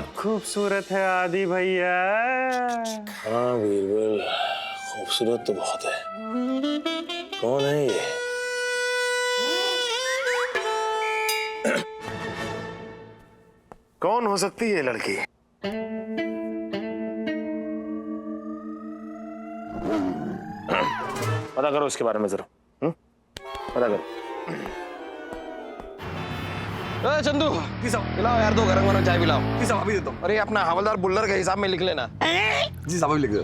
बहुत खूबसूरत है आदि भैया। हाँ बीरबल, खूबसूरत तो बहुत है। कौन है ये? कौन हो सकती है ये लड़की? पता करो उसके बारे में जरा। पता करो। चंदू जी साहब। पिलाओ यार, दो गरम गरम चाय पिलाओ। जी साहब अभी देता हूँ। अरे अपना हवलदार बुल्लर के हिसाब में लिख लेना। जी साहब अभी लिख दो।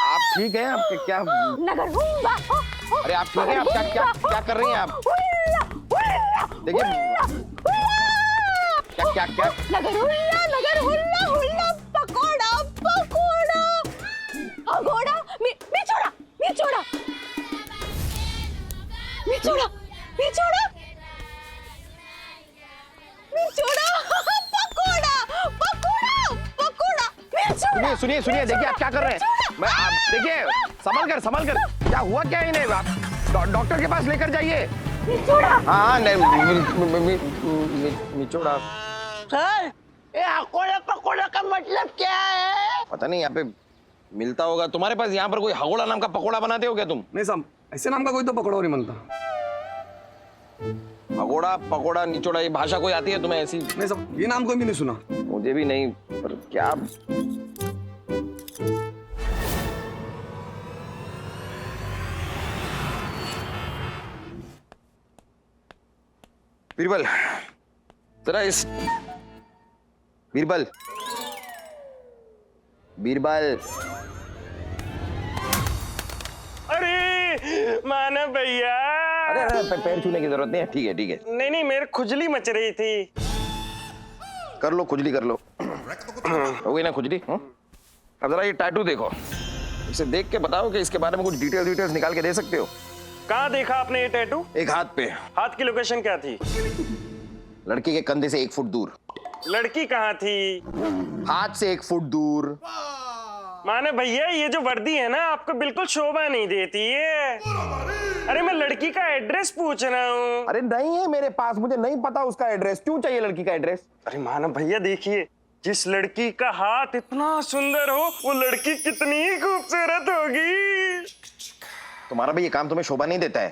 आप ठीक हैं? आप क्या? अरे आप ठीक हैं? आप क्या क्या क्या कर रही हैं आप? देखिए क्या क्या क्या नगर हुल्ला पकोड़ा पकोड़ा अगोड़ा मिचोड़ा मिचोड़ा मिचोड़ा मिचोड़ा मिचोड़ा पकोड़ा पकोड़ा पकोड़ा मिचोड़ा। सुनिए सुनिए, देखिए आप क्या कर रहे हैं। मैं आप देखिए, संभल कर। क्या हुआ क्या इन्हें? आप डॉक्टर के पास लेकर जाइए। मिचोड़ा। हाँ नहीं मिचोड़ा। सर ये हकोड़ा पकोड़ा का मतलब क्या है? पता नहीं, यहाँ पे मिलता होगा। तुम्हारे पास यहाँ पर कोई हगोड़ा नाम का पकोड़ा बनाते हो क्या तुम? नहीं साहब, ऐसे नाम का कोई तो पकौड़ा नहीं बनता। हगोड़ा पकोड़ा निचोड़ा, ये भाषा कोई आती है तुम्हें ऐसी? नहीं साहब, ये नाम कोई भी नहीं सुना। मुझे भी नहीं, पर क्या? बीरबल जरा इस बीरबल अरे मानव भैया। अरे पैर छूने की जरूरत नहीं है। ठीक है। नहीं मेरे खुजली मच रही थी। कर लो खुजली, कर लो। हो गई ना खुजली? अब जरा ये टैटू देखो, इसे देख के बताओ कि इसके बारे में कुछ डिटेल्स निकाल के दे सकते हो? कहाँ देखा आपने ये टैटू? एक हाथ पे। हाथ की लोकेशन क्या थी? लड़की के कंधे से 1 फुट दूर। लड़की कहाँ थी? हाथ से 1 फुट दूर। माने भैया ये जो वर्दी है ना आपको बिल्कुल शोभा नहीं देती है। अरे मैं लड़की का एड्रेस पूछ रहा हूँ। अरे नहीं है मेरे पास, मुझे नहीं पता उसका एड्रेस। क्यों चाहिए लड़की का एड्रेस? अरे मानव भैया देखिए, जिस लड़की का हाथ इतना सुंदर हो वो लड़की कितनी खूबसूरत होगी। तुम्हारा भी ये काम तुम्हें शोभा नहीं देता है?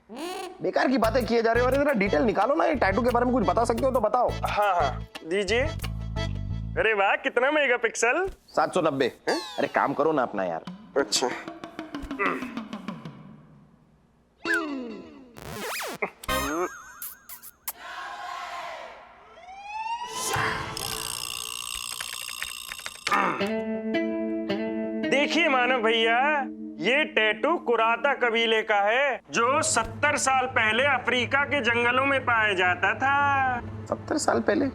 बेकार की बातें किए जा रहे हो। अरे जरा डिटेल निकालो ना, ये टैटू के बारे में कुछ बता सकते हो तो बताओ। हाँ दीजिए। अरे वाह, कितना मेगापिक्सल? 790। अरे काम करो ना अपना यार। अच्छा देखिए मानव भैया, ये टैटू कुराता कबीले का है जो 70 साल पहले अफ्रीका के जंगलों में पाया जाता था। 70 साल पहले?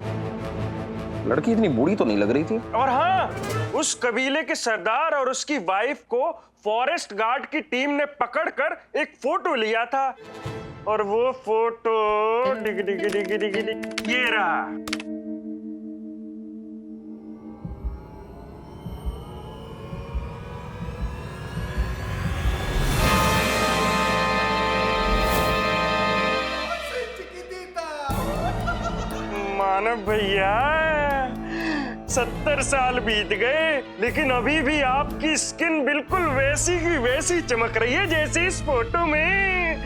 लड़की इतनी बूढ़ी तो नहीं लग रही थी। और हाँ, उस कबीले के सरदार और उसकी वाइफ को फॉरेस्ट गार्ड की टीम ने पकड़कर एक फोटो लिया था, और वो फोटो डिग डिग डिग डिग डिग ये रहा। मानव भैया 70 साल बीत गए, लेकिन अभी भी आपकी स्किन बिल्कुल वैसी की वैसी चमक रही है जैसे इस फोटो में।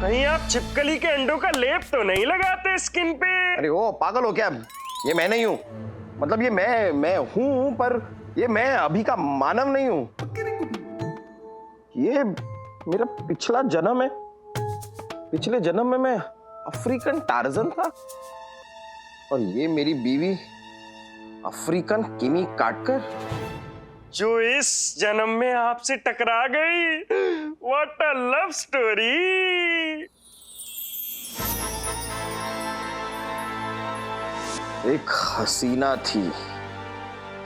कहीं आप छिपकली के अंडों का लेप तो नहीं लगाते स्किन पे? अरे ओ पागल हो क्या? ये मैं नहीं हूँ। मतलब ये मैं हूँ, पर ये मैं अभी का मानव नहीं हूँ। ये मेरा पिछला जन्म है। पिछले जन्म में मैं अफ्रीकन टार्जन था, और ये मेरी बीवी अफ्रीकन किमी काटकर? जो इस जन्म में आपसे टकरा गई। What a love story. एक हसीना थी,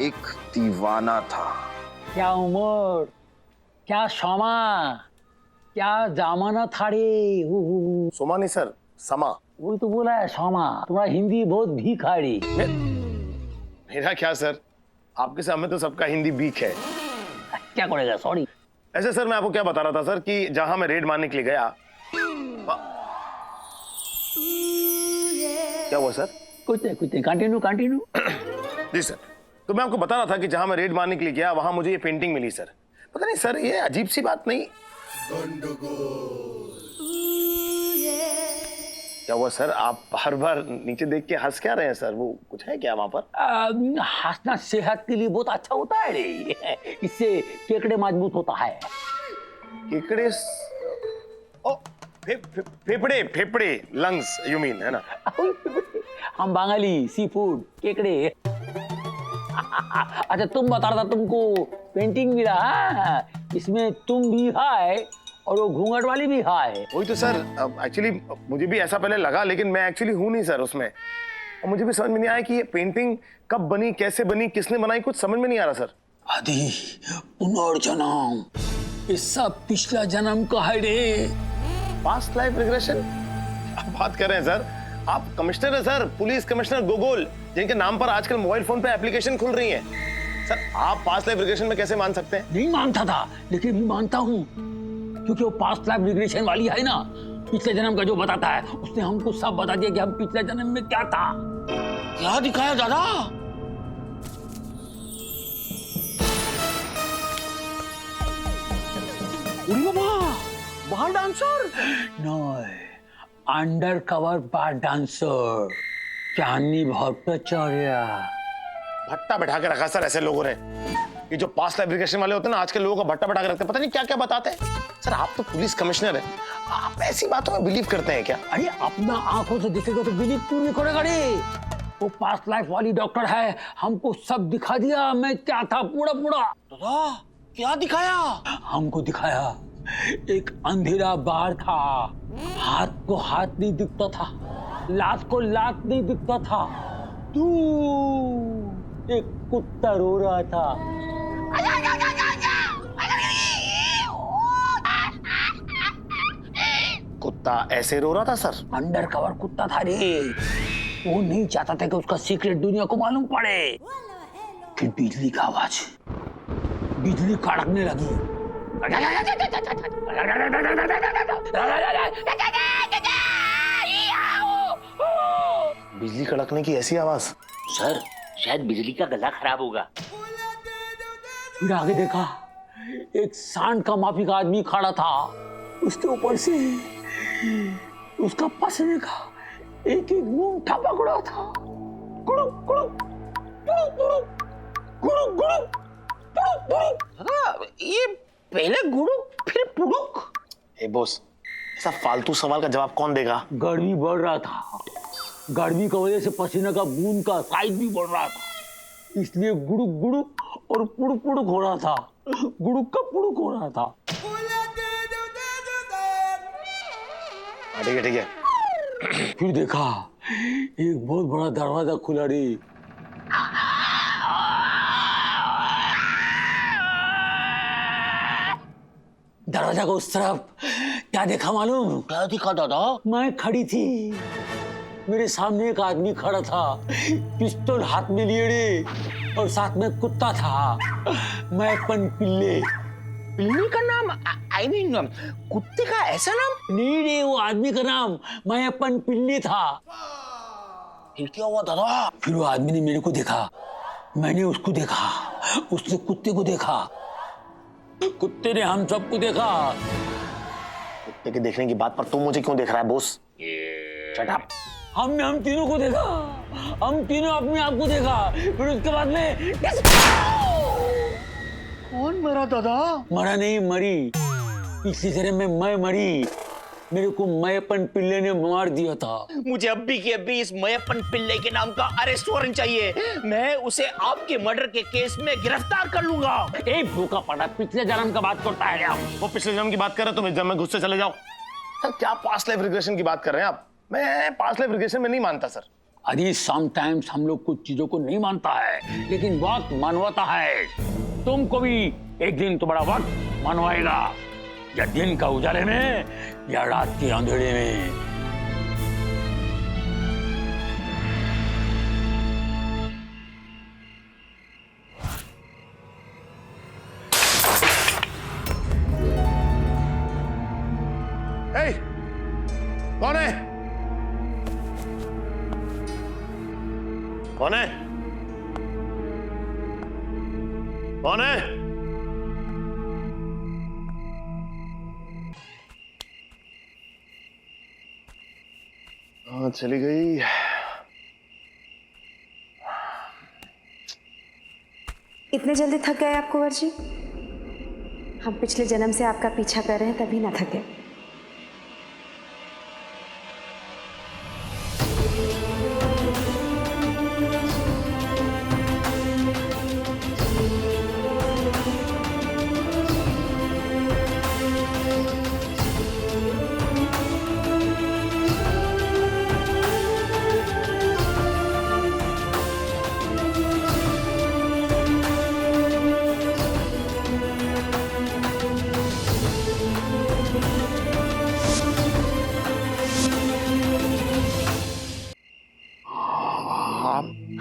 एक दीवाना था। क्या उम्र, क्या शमा, क्या जमाना था रे। सोमा नहीं सर, समा। वही तो बोला है शमा, तुम्हारा हिंदी बहुत भिखारी। मेरा क्या सर, आपके सामने तो सबका हिंदी वीक है। क्या करेगा, सॉरी। ऐसे सर मैं आपको क्या बता रहा था सर कि जहां मैं रेड मारने के लिए गया। क्या हुआ सर? कुछ नहीं, कंटिन्यू। जी सर, तो मैं आपको बता रहा था कि जहां मैं रेड मारने के लिए गया वहां मुझे ये पेंटिंग मिली सर। पता नहीं सर, ये अजीब सी बात नहीं। क्या हुआ सर, आप बार बार नीचे देख के हंस क्या रहे हैं सर? वो कुछ है क्या वहां पर? हंसना सेहत के लिए बहुत अच्छा होता है रे। इससे केकड़े मजबूत होता है। केकड़े? ओ, फेफड़े, लंग्स यू मीन, है ना? हम बांगाली, सी फूड, केकड़े। अच्छा तुम बता रहा था तुमको पेंटिंग मिला है, इसमें तुम भी है और वो घूंघट वाली भी है। वही तो सर, एक्चुअली मुझे भी ऐसा पहले लगा, लेकिन मैं एक्चुअली हूं नहीं सर उसमें। और मुझे भी समझ में नहीं आया कि ये पेंटिंग कब बनी, कैसे बनी, किसने बनाई, कुछ समझ में नहीं आ रहा सर। आदि पुनर्जन्म, ये सब पिछला जन्म का है रे। Past life regression? आप बात कर रहे हैं सर? आप कमिश्नर है सर, पुलिस कमिश्नर गोगोल, जिनके नाम पर आजकल मोबाइल फोन पे एप्लीकेशन खुल रही है। सर आप पास्ट लाइफ रिग्रेशन में कैसे मान सकते हैं? नहीं मानता था, लेकिन भी मानता हूँ, क्योंकि वो पास्ट लाइफ रिग्रेशन वाली है ना, पिछले जन्म का जो बताता है, उसने हमको सब बता दिया कि हम पिछले जन्म में क्या था। क्या दिखाया दादा? बार डांसर? नहीं, अंडर कवर बार डांसर, चांदनी भट्टाचार्य। भट्टा बैठा के रखा सर ऐसे लोगों ने। ये जो पास्ट लाइफ रिग्रेशन वाले होते हैं ना, आजकल लोगों का भट्टा बैठा के रखते हैं, पता नहीं क्या क्या बताते हैं। सर आप तो पुलिस कमिश्नर है, आप ऐसी बातों में बिलीव करते हैं क्या? अरे अपना आंखों से दिखेगा तो बिलीव क्यों नहीं करेगा रे? वो पास्ट लाइफ वाली डॉक्टर है, हमको सब दिखा दिया मैं क्या था पूरा। दादा क्या दिखाया? हमको दिखाया एक अंधेरा बार था, हाथ को हाथ नहीं दिखता था, लात को लात नहीं दिखता था, तू एक कुत्ता रो रहा था। कुत्ता ऐसे रो रहा था सर? अंडर कवर कुत्ता था रे। वो नहीं चाहता था कि उसका सीक्रेट दुनिया को मालूम पड़े। फिर बिजली का आवाज, बिजली कड़कने लगी। बिजली कड़कने की ऐसी आवाज? सर शायद बिजली का गला खराब होगा। फिर आगे देखा, एक सांड का माफी का आदमी खड़ा था, उसके ऊपर से उसका पसीने का एक एक बूंद टपक रहा था। गुड़ुक गुड़ुक गुड़ुक गुड़ुक गुड़ुक गुड़ुक गुड़ुक गुड़ुक। दादा ये पहले गुड़ुक फिर पुड़ुक। ए बॉस, ऐसा फालतू सवाल का जवाब कौन देगा? गर्मी बढ़ रहा था, गर्मी की वजह से पसीने का बूंद का साइज भी बढ़ रहा था, इसलिए गुड़ुक गुड़ुक और पुड़ुक पुड़ुक हो रहा था। गुड़ुक का पुड़ुक हो रहा था। ठीक है ठीक है। फिर देखा एक बहुत बड़ा दरवाजा खुला रे। दरवाजा को उस तरफ क्या देखा मालूम? क्या दिखा दादा? मैं खड़ी थी, मेरे सामने एक आदमी खड़ा था, पिस्तौल हाथ में लिए रे, और साथ में कुत्ता था। मैं पन पिल्ले। पिल्ली का नाम? आई मीन कुत्ते का ऐसा नाम? नहीं रे, वो आदमी का नाम मैं अपन पिल्ले था। फिर क्या हुआ दादा? फिर वो आदमी ने मेरे को देखा, मैंने उसको देखा, उसने कुत्ते को देखा, कुत्ते ने हम सबको देखा। कुत्ते के देखने की बात पर तुम मुझे क्यों देख रहा है बॉस? Shut up. हमने हम तीनों को देखा, हम तीनों अपने आप को देखा। फिर उसके बाद में कौन मरा दादा? मरा नहीं, मरी। पिछली जन्म में मैं मरी, मेरे को मयपन पिल्ले ने मार दिया था। मुझे अभी के अभी इस मयपन पिल्ले के नाम का अरेस्ट वारंट चाहिए। मैं उसे आपके मर्डर के केस में गिरफ्तार कर लूंगा। ए भूखा पड़ा, पिछले जन्म का बात करता है क्या? वो पिछले जन्म की बात कर रहे हो, तुम इस जन्म में घुस से चले जाओ। सर क्या पास्ट लाइफ रिग्रेशन की बात कर रहे हैं आप? मैं पास्ट लाइफ रिग्रेशन में नहीं मानता सर। अरे समटाइम्स हम लोग कुछ चीजों को नहीं मानता है, लेकिन वक्त मनवाता है। तुमको भी एक दिन तुम्हारा वक्त मनवाएगा, या दिन का उजाले में या रात के अंधेरे में। Hey! कौन है? कौन है? कौन है? हाँ चली गई। इतने जल्दी थक गए आप कुंवर जी? हम पिछले जन्म से आपका पीछा कर रहे हैं, तभी ना थके।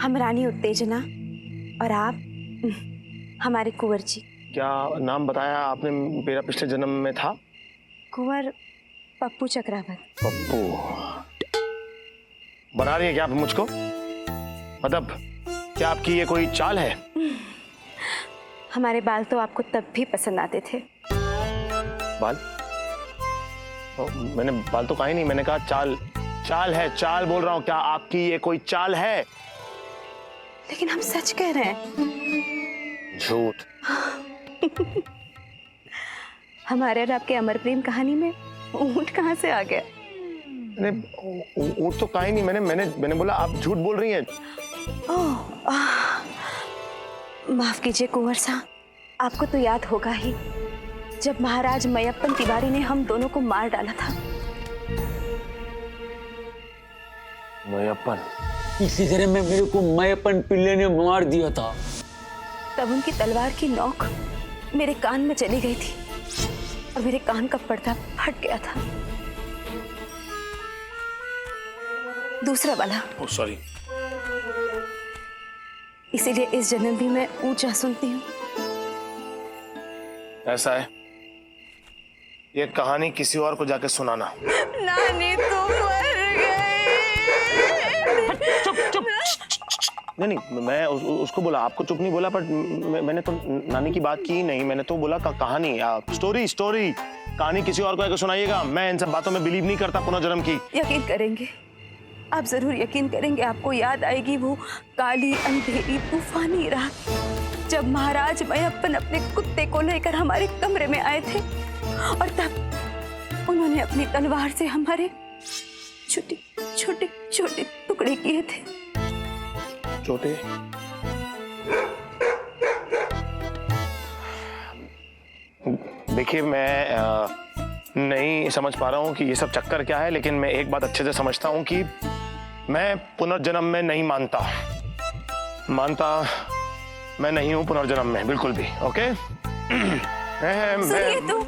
हम रानी उत्तेजना और आप हमारे कुंवर जी। क्या नाम बताया आपने मेरा पिछले जन्म में था? कुंवर पप्पू चक्रावत। पप्पू बना रही है क्या आप मुझको? मतलब क्या आपकी ये कोई चाल है? हमारे बाल तो आपको तब भी पसंद आते थे। बाल? मैंने बाल तो कहा ही नहीं, मैंने कहा चाल। चाल है, चाल बोल रहा हूं। क्या आपकी ये कोई चाल है? लेकिन हम सच कह रहे हैं। झूठ। हमारे और आपके अमर प्रेम कहानी में ऊंट कहाँ से आ गया? ऊंट तो कहा ही नहीं, मैंने बोला आप झूठ बोल रही हैं। माफ कीजिए कुंवर साहब, आपको तो याद होगा ही जब महाराज मयप्पन तिवारी ने हम दोनों को मार डाला था। मयप्पन? इसी तरह में मेरे को मयपन पिल्ले ने मार दिया था। तब उनकी तलवार की नोक मेरे कान में चली गई थी और मेरे कान का पर्दा फट गया था। दूसरा वाला। Oh sorry. इसीलिए इस जन्म भी मैं ऊंचा सुनती हूँ। ऐसा है? ये कहानी किसी और को जाके सुनाना। नानी तुम मर गई। चुप चुप। नहीं मैं उसको बोला, आपको चुप नहीं बोला, पर मैंने तो नानी की बात की ही नहीं। मैंने तो बोला कहानी, स्टोरी कहानी किसी और को आके सुनाइएगा। मैं इन सब बातों में बिलीव नहीं करता पुनर्जन्म की। यकीन करेंगे, आप जरूर यकीन करेंगे। आपको याद आएगी वो काली अंधेरी तूफानी रात जब महाराज मयप्पन अपने कुत्ते को लेकर हमारे कमरे में आए थे और तब उन्होंने अपनी तलवार से हमारे छोटे छोटे छोटे टुकड़े किए थे। छोटे? देखिए मैं नहीं समझ पा रहा हूँ कि ये सब चक्कर क्या है, लेकिन मैं एक बात अच्छे से समझता हूँ कि मैं पुनर्जन्म में नहीं मानता मैं नहीं हूँ पुनर्जन्म में बिल्कुल भी। ओके? सुनिए तो।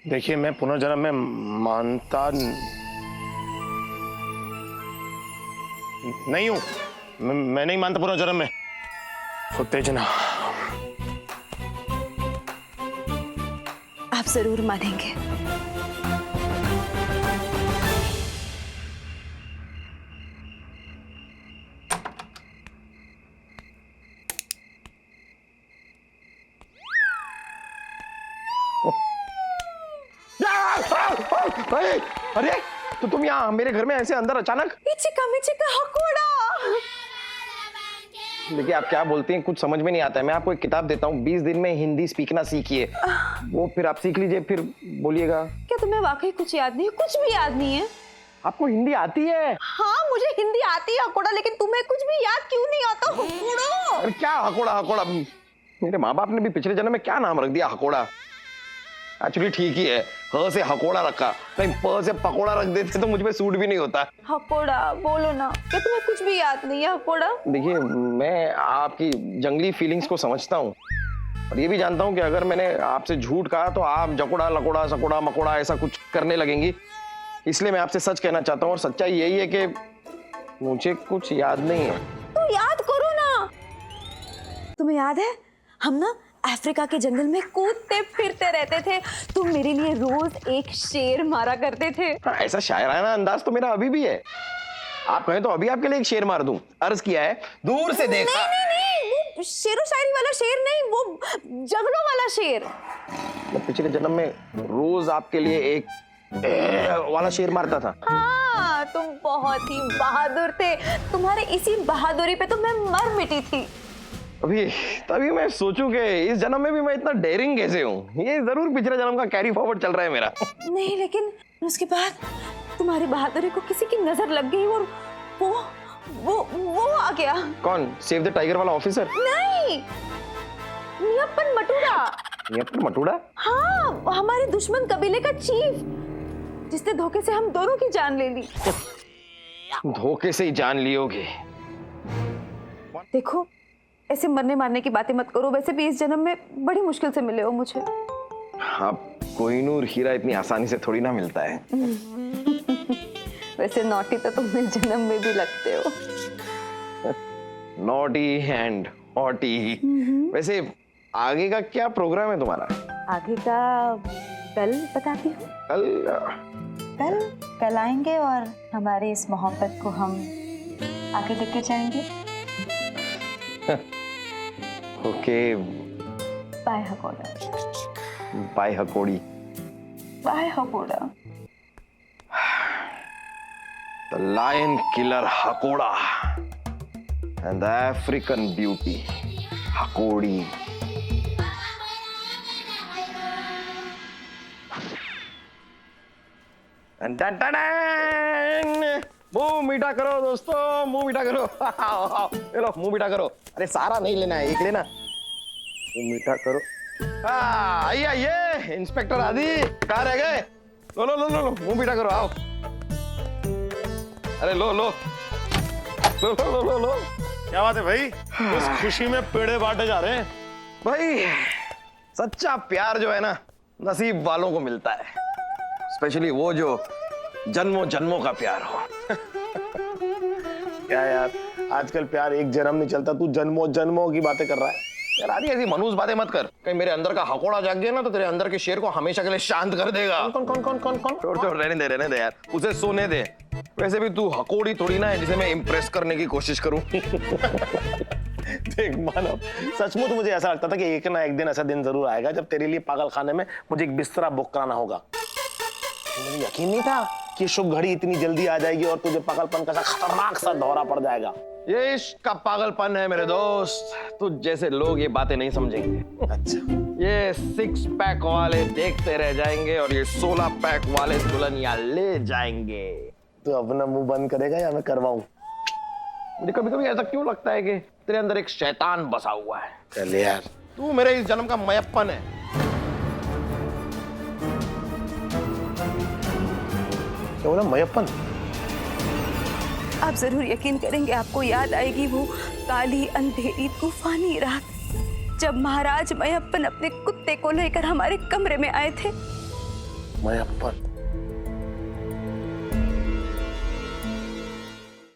देखिए मैं पुनर्जन्म में मानता नहीं हूँ। मैं नहीं मानता पुनर्जन्म में। उत्तेजना, आप जरूर मानेंगे। अरे तो तुम यहाँ मेरे घर में ऐसे अंदर अचानक? चिका हकोड़ा। देखिए आप क्या बोलती हैं कुछ समझ में नहीं आता है। मैं आपको एक किताब देता हूँ, 20 दिन में हिंदी सीखना सीखिए, वो फिर आप सीख लीजिए, फिर बोलिएगा। क्या तुम्हें वाकई कुछ याद नहीं है? कुछ भी याद नहीं है? आपको हिंदी आती है? हाँ मुझे हिंदी आती है हकोड़ा, लेकिन तुम्हें कुछ भी याद क्यों नहीं आता हकोड़ा? अरे क्या हकोड़ा हकोड़ा, मेरे माँ बाप ने भी पिछले जन्म में क्या नाम रख दिया हकोड़ा। एक्चुअली ठीक ही है, ह से हकोड़ा रखा, कहीं प से पकोड़ा रख देते तो मुझ पे सूट भी नहीं होता। हकोड़ा बोलो ना, क्या तुम्हें कुछ भी याद नहीं है हकोड़ा? देखिए मैं आपकी जंगली फीलिंग्स को समझता हूँ और ये भी जानता हूँ कि अगर मैंने आपसे झूठ कहा तो आप जकोड़ा लकोड़ा सकोड़ा मकोड़ा ऐसा कुछ करने लगेंगी, इसलिए मैं आपसे सच कहना चाहता हूँ और सच्चाई यही है कि मुझे कुछ याद नहीं है। तो याद करो ना। तुम्हें याद है हम ना अफ्रीका के जंगल में कूदते फिरते रहते थे, तुम मेरे लिए रोज एक शेर मारा करते थे। हाँ, ऐसा शायराना अंदाज तो मेरा अभी भी है। आप कहें तो अभी आपके लिए एक शेर मार दूं। अर्ज किया है, दूर से देखा। नहीं, वो शेरो शायरी वाला शेर नहीं, वो जंगलों वाला शेर। मैं पिछले जन्म में रोज आपके लिए एक वाला शेर मारता था। हाँ तुम बहुत ही बहादुर थे, तुम्हारे इसी बहादुरी पे तो मैं मर मिटी थी। अभी तभी मैं सोचूं कि इस जन्म में भी मैं इतना डेयरिंग कैसे हूँ। ये जरूर पिछले जन्म का कैरी फॉरवर्ड चल रहा है मेरा। नहीं लेकिन उसके बाद तुम्हारी बहादुरी को किसी की नजर लग गई और वो आ गया। कौन? सेव द टाइगर वाला ऑफिसर? नहीं, नियप्पन मटूरा। नियप्पन मटूरा? हाँ, हमारे दुश्मन कबीले का चीफ, जिसने धोखे से हम दोनों की जान ले ली। धोखे से ही जान लियोगे? देखो ऐसे मरने मारने की बातें मत करो, वैसे भी इस जन्म में बड़ी मुश्किल से मिले हो मुझे। हाँ, कोहिनूर हीरा इतनी आसानी से थोड़ी ना मिलता है। वैसे नॉटी तो तुम इस जन्म में भी लगते हो। Naughty and hottie. वैसे आगे का क्या प्रोग्राम है तुम्हारा? आगे का कल बताती हूँ। कल आएंगे और हमारे इस मोहब्बत को हम आगे लेके जाएंगे। ओके, बाय हकोड़ा। बाय हकोड़ी। बाय हकोड़ा। The lion killer Hakoda and the African beauty Hakodi. And मुंह मीठा करो दोस्तों, मुंह मीठा करो। ले लो मुंह मीठा करो। अरे सारा नहीं लेना है, एक लेना। मुंह मीठा करो। आइए आइए इंस्पेक्टर आदि, कहाँ रह गए? लो लो लो लो लो, मुंह मीठा करो, आओ। अरे लो लो लो लो लो लो लो। क्या बात है भाई, इस खुशी में पेड़े बांटे जा रहे हैं? भाई सच्चा प्यार जो है ना नसीब वालों को मिलता है, स्पेशली वो जो जन्मों जन्मों का प्यार हो। क्या यार, आजकल प्यार एक जन्म नहीं चलता, तू जन्मों जन्मों की बातें कर रहा है। यार आदि ऐसी मनूस बातें मत कर, कहीं मेरे अंदर का हकोड़ा जाग गया ना तो तेरे अंदर के शेर को हमेशा के लिए शांत कर देगा। कौन कौन कौन कौन कौन? छोड़ रहने दे यार, उसे सोने दे। वैसे भी तू हकोड़ी थोड़ी ना है जिसे मैं इम्प्रेस करने की कोशिश करूं। देख मानव, सचमुच मुझे ऐसा लगता था कि एक ना एक दिन ऐसा दिन जरूर आएगा जब तेरे लिए पागल खाने में मुझे एक बिस्तरा बुक कराना होगा। मुझे यकीन नहीं था कि शुभ घड़ी इतनी जल्दी आ जाएगी और तुझे पागलपन का खतरनाक सा दौरा पड़ जाएगा। ये इश्क का पागलपन है मेरे दोस्त, तुझ जैसे लोग ये बातें नहीं समझेंगे। अच्छा, ये 6 पैक वाले देखते रह जाएंगे और ये 16 पैक वाले दुल्हनिया ले जाएंगे। तू अपना मुंह बंद करेगा या मैं करवाऊं? मुझे कभी कभी ऐसा क्यों लगता है कि तेरे अंदर एक शैतान बसा हुआ है। चल यार, तू मेरे इस जन्म का मयप्पन है। क्या बोला? मयप्पन? आप जरूर यकीन करेंगे, आपको याद आएगी वो काली अंधेरी तूफानी रात, जब महाराज मयप्पन अपने कुत्ते को लेकर हमारे कमरे में आए थे। मयप्पन?